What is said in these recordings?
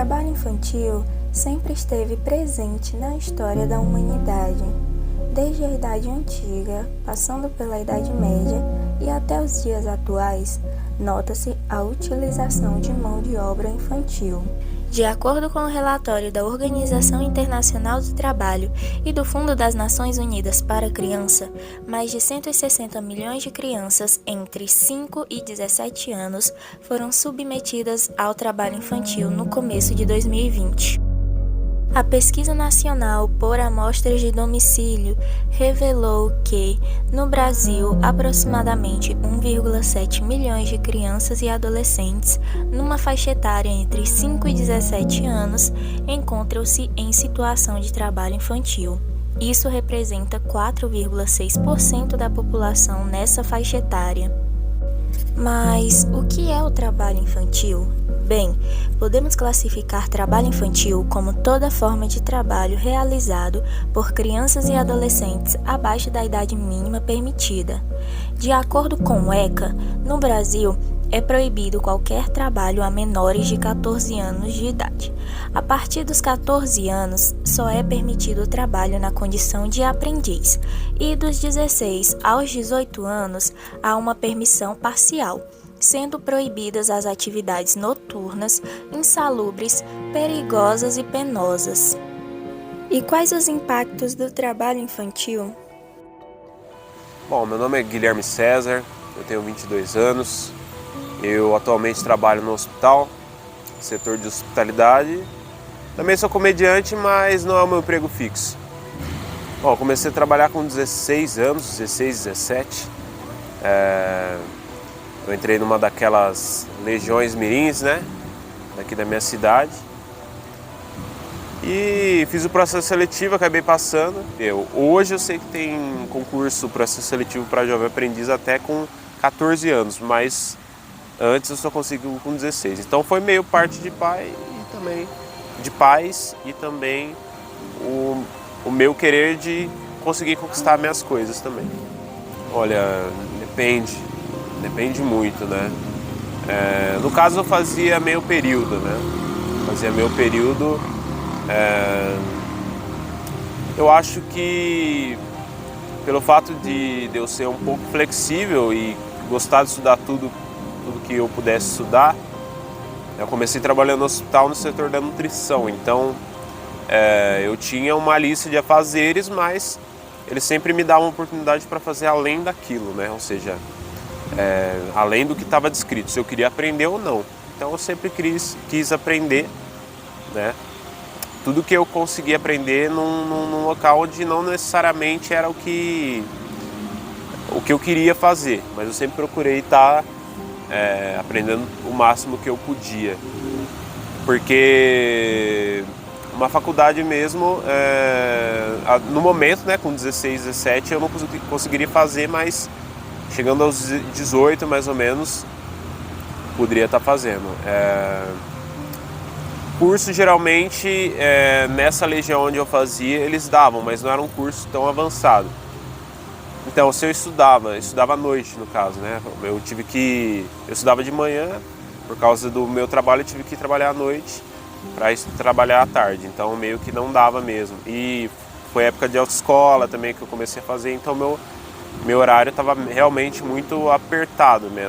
trabalho infantil sempre esteve presente na história da humanidade, desde a Idade Antiga, passando pela Idade Média e até os dias atuais, nota-se a utilização de mão de obra infantil. De acordo com o relatório da Organização Internacional do Trabalho e do Fundo das Nações Unidas para a Criança, mais de 160 milhões de crianças entre 5 e 17 anos foram submetidas ao trabalho infantil no começo de 2020. A Pesquisa Nacional por Amostras de Domicílio revelou que, no Brasil, aproximadamente 1,7 milhões de crianças e adolescentes, numa faixa etária entre 5 e 17 anos, encontram-se em situação de trabalho infantil. Isso representa 4,6% da população nessa faixa etária. Mas o que é o trabalho infantil? Bem, podemos classificar trabalho infantil como toda forma de trabalho realizado por crianças e adolescentes abaixo da idade mínima permitida. De acordo com o ECA, no Brasil, é proibido qualquer trabalho a menores de 14 anos de idade. A partir dos 14 anos, só é permitido o trabalho na condição de aprendiz, e dos 16 aos 18 anos, há uma permissão parcial, sendo proibidas as atividades noturnas, insalubres, perigosas e penosas. E quais os impactos do trabalho infantil? Bom, meu nome é Guilherme César, eu tenho 22 anos, eu atualmente trabalho no hospital, setor de hospitalidade. Também sou comediante, mas não é o meu emprego fixo. Bom, comecei a trabalhar com 16 anos, 16, 17. Eu entrei numa daquelas legiões mirins, né, daqui da minha cidade. E fiz o processo seletivo, acabei passando. Hoje eu sei que tem concurso, processo seletivo para jovem aprendiz até com 14 anos, mas antes eu só consegui com 16. Então foi meio parte de pai e também de pais e também o meu querer de conseguir conquistar minhas coisas também. Olha, depende muito, né? No caso eu fazia meio período, né? Eu acho que pelo fato de eu ser um pouco flexível e gostar de estudar tudo que eu pudesse estudar, eu comecei trabalhando no hospital no setor da nutrição, então eu tinha uma lista de afazeres, mas eles sempre me davam oportunidade para fazer além daquilo, né? Ou seja, além do que estava descrito, se eu queria aprender ou não. Então eu sempre quis aprender, né? Tudo que eu conseguia aprender num local onde não necessariamente era o que eu queria fazer, mas eu sempre procurei estar aprendendo o máximo que eu podia, porque uma faculdade mesmo, no momento, né, com 16, 17, eu não conseguiria fazer, mas chegando aos 18 mais ou menos, poderia estar fazendo. Curso geralmente, nessa legião onde eu fazia, eles davam, mas não era um curso tão avançado. Então, se eu estudava à noite no caso, né? Eu estudava de manhã, por causa do meu trabalho eu tive que trabalhar à noite para trabalhar à tarde, então meio que não dava mesmo. E foi época de autoescola também que eu comecei a fazer, então meu horário estava realmente muito apertado, né,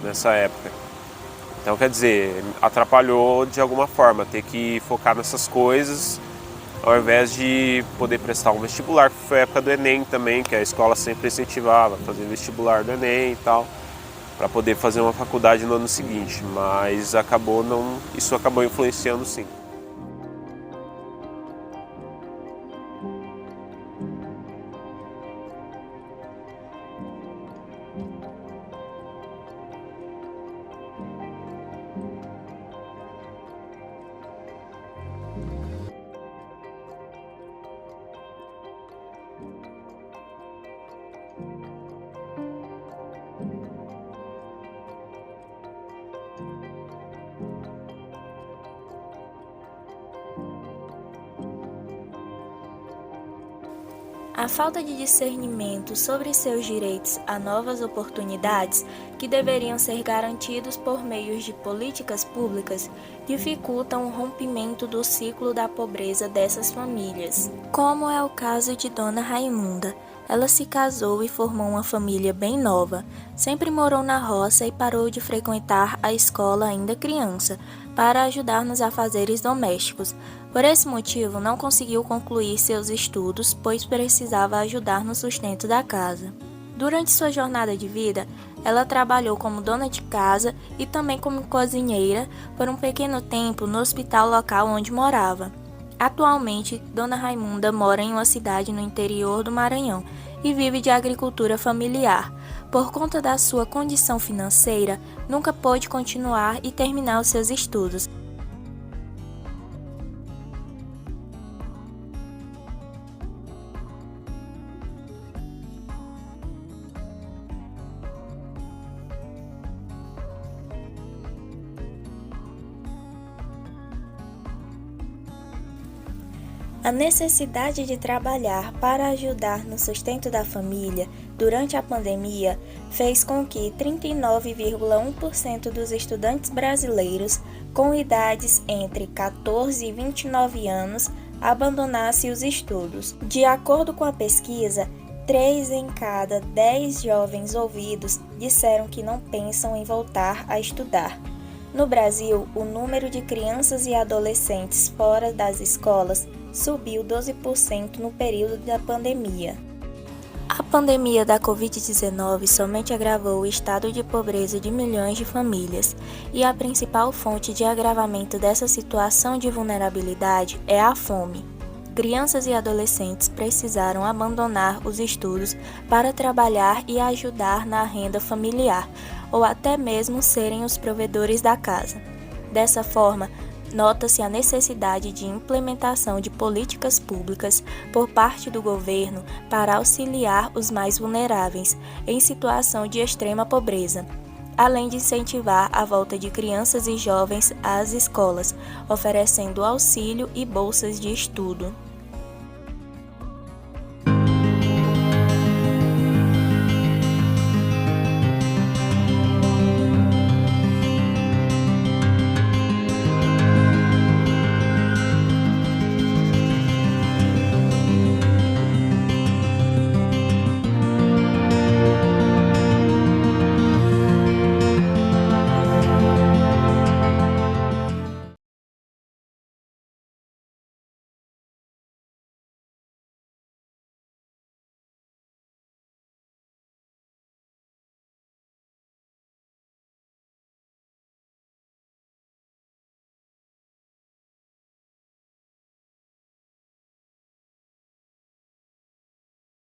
nessa época. Então, quer dizer, atrapalhou de alguma forma ter que focar nessas coisas, ao invés de poder prestar um vestibular. Foi a época do Enem também, que a escola sempre incentivava a fazer vestibular do Enem e tal, para poder fazer uma faculdade no ano seguinte, mas isso acabou influenciando sim. A falta de discernimento sobre seus direitos a novas oportunidades, que deveriam ser garantidos por meios de políticas públicas, dificultam o rompimento do ciclo da pobreza dessas famílias. Como é o caso de Dona Raimunda. Ela se casou e formou uma família bem nova. Sempre morou na roça e parou de frequentar a escola ainda criança, para ajudar nos afazeres domésticos. Por esse motivo, não conseguiu concluir seus estudos, pois precisava ajudar no sustento da casa. Durante sua jornada de vida, ela trabalhou como dona de casa e também como cozinheira por um pequeno tempo no hospital local onde morava. Atualmente, Dona Raimunda mora em uma cidade no interior do Maranhão e vive de agricultura familiar. Por conta da sua condição financeira, nunca pôde continuar e terminar os seus estudos. A necessidade de trabalhar para ajudar no sustento da família durante a pandemia fez com que 39,1% dos estudantes brasileiros com idades entre 14 e 29 anos abandonassem os estudos. De acordo com a pesquisa, 3 em cada 10 jovens ouvidos disseram que não pensam em voltar a estudar. No Brasil, o número de crianças e adolescentes fora das escolas subiu 12% no período da pandemia. A pandemia da Covid-19 somente agravou o estado de pobreza de milhões de famílias, e a principal fonte de agravamento dessa situação de vulnerabilidade é a fome. Crianças e adolescentes precisaram abandonar os estudos para trabalhar e ajudar na renda familiar, ou até mesmo serem os provedores da casa. Dessa forma, nota-se a necessidade de implementação de políticas públicas por parte do governo para auxiliar os mais vulneráveis em situação de extrema pobreza, além de incentivar a volta de crianças e jovens às escolas, oferecendo auxílio e bolsas de estudo.